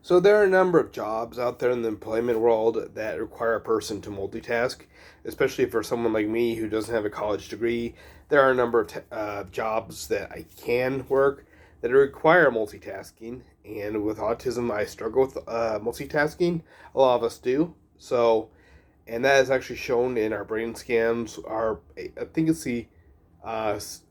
So there are a number of jobs out there in the employment world that require a person to multitask, especially for someone like me who doesn't have a college degree. There are a number of jobs that I can work that require multitasking, and with autism, I struggle with multitasking. A lot of us do. And that is actually shown in our brain scans. I think it's the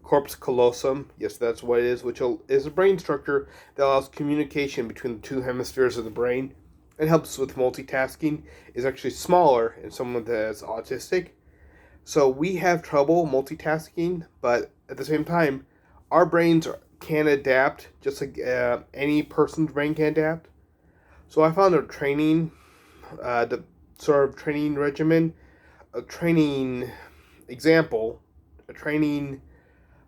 corpus callosum. Yes, that's what it is, which is a brain structure that allows communication between the two hemispheres of the brain and helps with multitasking. Is actually smaller in someone that's autistic. So we have trouble multitasking, but at the same time, our brains can adapt just like any person's brain can adapt. So I found the sort of training regimen, a training example, a training,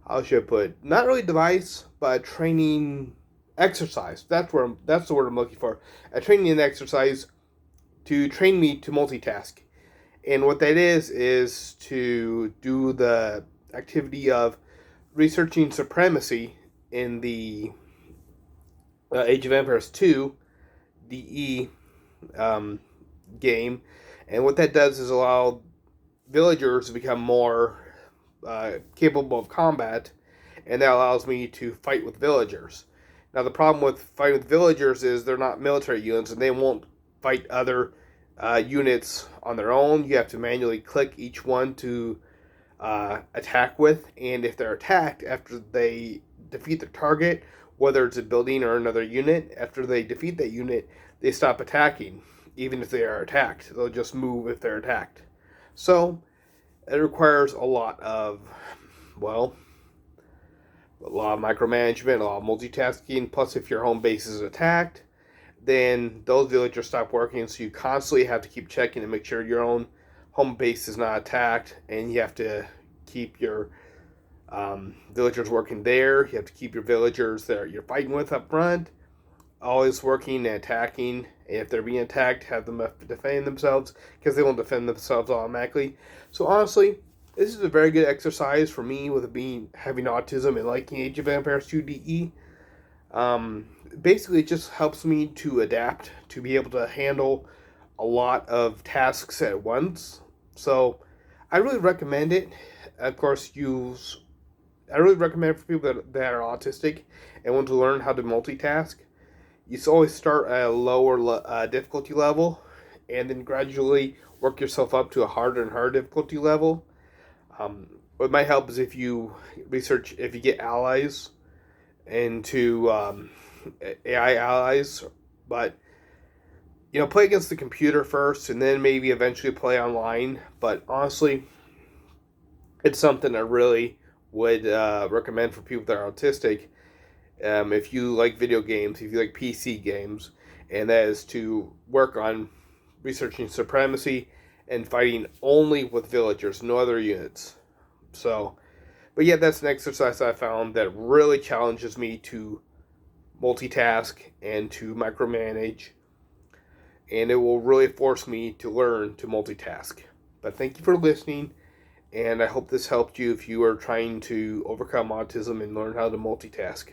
how should I put it? Not really device, but a training exercise. That's the word I'm looking for. A training and exercise to train me to multitask. And what that is to do the activity of researching supremacy in the Age of Empires 2 DE um, game. And what that does is allow villagers to become more capable of combat, and that allows me to fight with villagers. Now, the problem with fighting with villagers is they're not military units, and they won't fight other units on their own. You have to manually click each one to attack with, and if they're attacked after they defeat the target, whether it's a building or another unit, after they defeat that unit, they stop attacking. Even if they are attacked, they'll just move if they're attacked. So it requires well, a lot of micromanagement, a lot of multitasking. Plus, if your home base is attacked, then those villagers stop working. So you constantly have to keep checking to make sure your own home base is not attacked, and you have to keep your villagers working there. You have to keep your villagers that you're fighting with up front always working and attacking. And if they're being attacked, have them defend themselves, because they won't defend themselves automatically. So honestly, this is a very good exercise for me with having autism and liking Age of Empires 2 DE. Basically, it just helps me to adapt, to be able to handle a lot of tasks at once. So I really recommend it. Of course, I really recommend it for people that are autistic and want to learn how to multitask. You always start at a lower difficulty level, and then gradually work yourself up to a harder and harder difficulty level. What might help is if you get allies into AI allies, but play against the computer first, and then maybe eventually play online. But honestly, it's something I really would recommend for people that are autistic. If you like video games, if you like PC games, and that is to work on researching supremacy and fighting only with villagers, no other units. So, but yeah, that's an exercise I found that really challenges me to multitask and to micromanage, and it will really force me to learn to multitask. But thank you for listening, and I hope this helped you if you are trying to overcome autism and learn how to multitask.